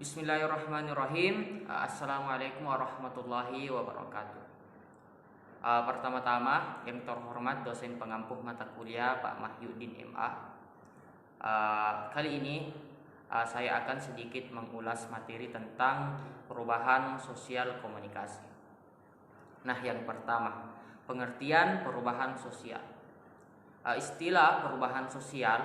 Bismillahirrahmanirrahim. Assalamualaikum warahmatullahi wabarakatuh. Pertama-tama yang terhormat dosen pengampu mata kuliah Pak Mahyudin MA. Kali ini saya akan sedikit mengulas materi tentang perubahan sosial komunikasi. Nah, yang pertama, pengertian perubahan sosial. Istilah perubahan sosial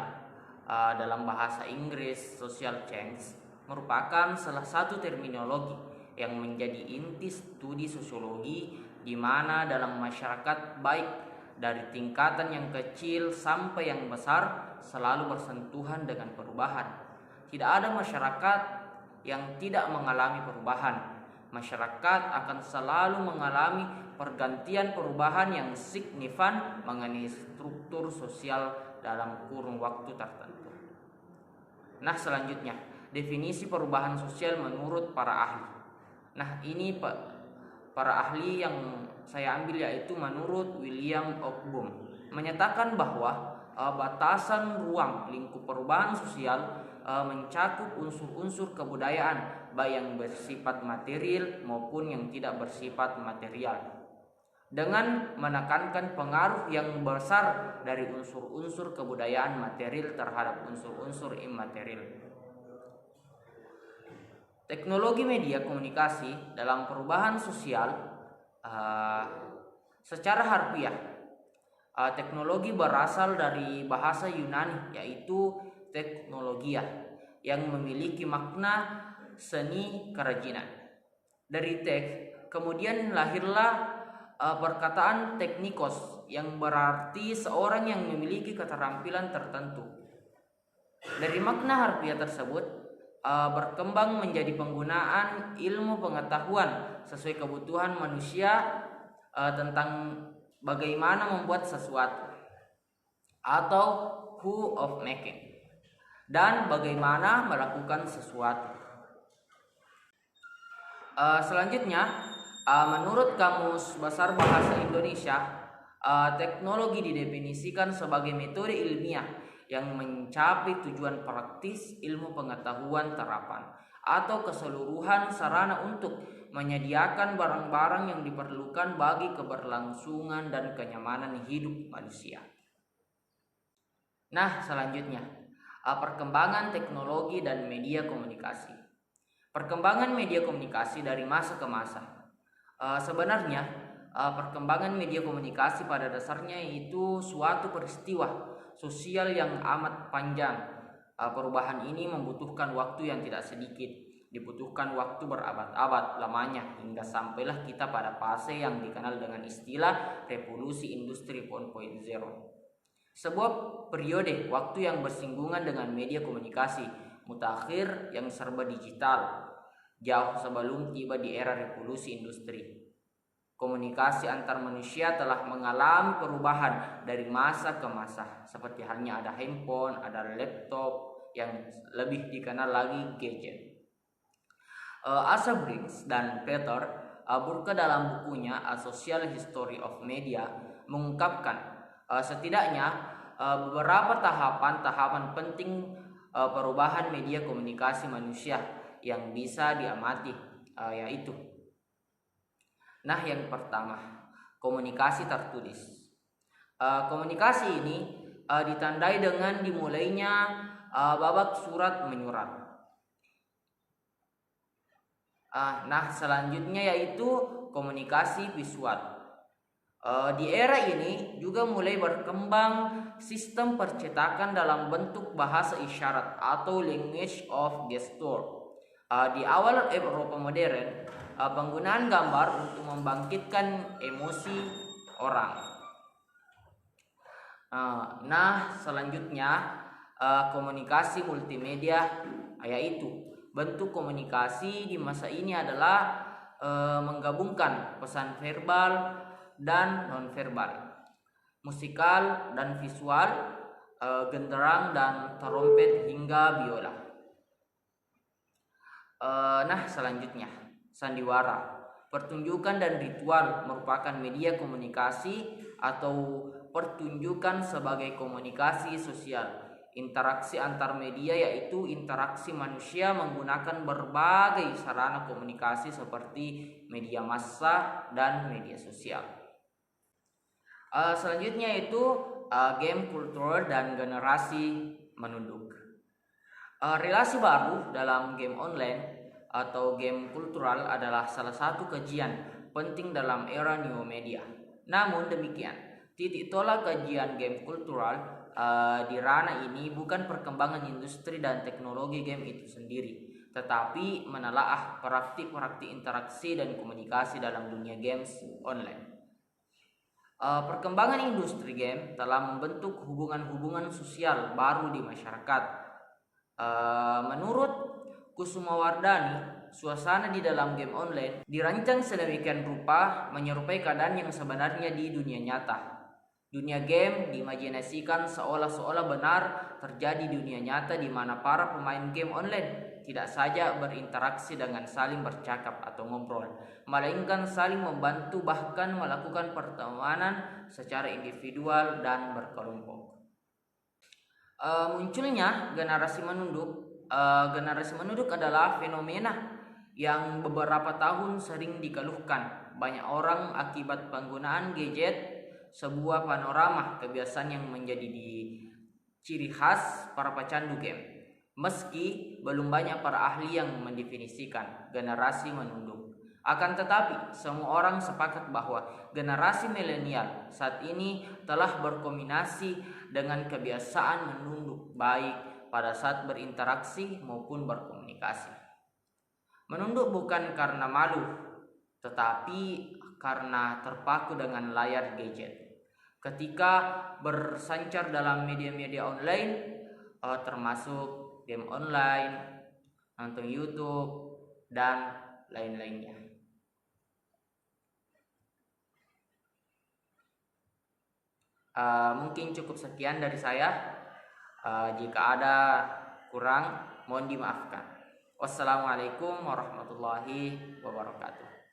dalam bahasa Inggris social change merupakan salah satu terminologi yang menjadi inti studi sosiologi di mana dalam masyarakat baik dari tingkatan yang kecil sampai yang besar selalu bersentuhan dengan perubahan. Tidak ada masyarakat yang tidak mengalami perubahan. Masyarakat akan selalu mengalami pergantian perubahan yang signifikan mengenai struktur sosial dalam kurun waktu tertentu. Nah, selanjutnya definisi perubahan sosial menurut para ahli. Nah, ini para ahli yang saya ambil yaitu menurut William Ogboom menyatakan bahwa batasan ruang lingkup perubahan sosial mencakup unsur-unsur kebudayaan baik yang bersifat material maupun yang tidak bersifat material, dengan menekankan pengaruh yang besar dari unsur-unsur kebudayaan material terhadap unsur-unsur immaterial. Teknologi media komunikasi dalam perubahan sosial secara harfiah, teknologi berasal dari bahasa Yunani yaitu teknologia yang memiliki makna seni kerajinan. Dari kemudian lahirlah perkataan teknikos yang berarti seorang yang memiliki keterampilan tertentu. Dari makna harfiah tersebut berkembang menjadi penggunaan ilmu pengetahuan sesuai kebutuhan manusia tentang bagaimana membuat sesuatu atau who of making dan bagaimana melakukan sesuatu. Selanjutnya, menurut Kamus Besar Bahasa Indonesia, teknologi didefinisikan sebagai metode ilmiah yang mencapai tujuan praktis ilmu pengetahuan terapan atau keseluruhan sarana untuk menyediakan barang-barang yang diperlukan bagi keberlangsungan dan kenyamanan hidup manusia. Nah, selanjutnya, perkembangan teknologi dan media komunikasi. Perkembangan media komunikasi dari masa ke masa. Sebenarnya, perkembangan media komunikasi pada dasarnya itu suatu peristiwa sosial yang amat panjang. Perubahan ini membutuhkan waktu yang tidak sedikit, dibutuhkan waktu berabad-abad lamanya hingga sampailah kita pada fase yang dikenal dengan istilah revolusi industri 1.0. Sebuah periode waktu yang bersinggungan dengan media komunikasi mutakhir yang serba digital, jauh sebelum tiba di era revolusi industri. Komunikasi antar manusia telah mengalami perubahan dari masa ke masa, seperti halnya ada handphone, ada laptop, yang lebih dikenal lagi gadget. Asa Briggs dan Peter Burke dalam bukunya A Social History of Media mengungkapkan setidaknya beberapa tahapan-tahapan penting perubahan media komunikasi manusia yang bisa diamati, yaitu nah, yang pertama, komunikasi tertulis. Komunikasi ini ditandai dengan dimulainya babak surat menyurat. Nah, selanjutnya yaitu komunikasi visual. Di era ini juga mulai berkembang sistem percetakan dalam bentuk bahasa isyarat atau language of gesture. Di awal Eropa modern, penggunaan gambar untuk membangkitkan emosi orang. Nah, selanjutnya komunikasi multimedia, yaitu bentuk komunikasi di masa ini adalah menggabungkan pesan verbal dan nonverbal, musikal dan visual, genderang dan trompet hingga biola. Nah, selanjutnya sandiwara. Pertunjukan dan ritual merupakan media komunikasi atau pertunjukan sebagai komunikasi sosial Interaksi antar media yaitu interaksi manusia menggunakan berbagai sarana komunikasi seperti media massa dan media sosial. Selanjutnya itu game kultur dan generasi menunduk. Relasi baru dalam game online atau game kultural adalah salah satu kajian penting dalam era new media. Namun demikian, titik tolak kajian game kultural di ranah ini bukan perkembangan industri dan teknologi game itu sendiri, tetapi menelaah praktik-praktik interaksi dan komunikasi dalam dunia games online. Perkembangan industri game telah membentuk hubungan-hubungan sosial baru di masyarakat. Menurut Kusumawardhani, suasana di dalam game online dirancang sedemikian rupa menyerupai keadaan yang sebenarnya di dunia nyata. Dunia game diimajinasikan seolah-olah benar terjadi di dunia nyata di mana para pemain game online tidak saja berinteraksi dengan saling bercakap atau ngobrol, melainkan saling membantu bahkan melakukan pertemanan secara individual dan berkelompok. Munculnya generasi menunduk. Generasi menunduk adalah fenomena yang beberapa tahun sering dikeluhkan banyak orang akibat penggunaan gadget, sebuah panorama kebiasaan yang menjadi ciri khas para pecandu game. Meski belum banyak para ahli yang mendefinisikan generasi menunduk, akan tetapi semua orang sepakat bahwa generasi milenial saat ini telah berkombinasi dengan kebiasaan menunduk baik pada saat berinteraksi maupun berkomunikasi. Menunduk bukan karena malu, tetapi karena terpaku dengan layar gadget. Ketika bersancar dalam media-media online, termasuk game online, nonton YouTube, dan lain-lainnya. Mungkin cukup sekian dari saya. Jika ada kurang, mohon dimaafkan. Wassalamualaikum warahmatullahi wabarakatuh.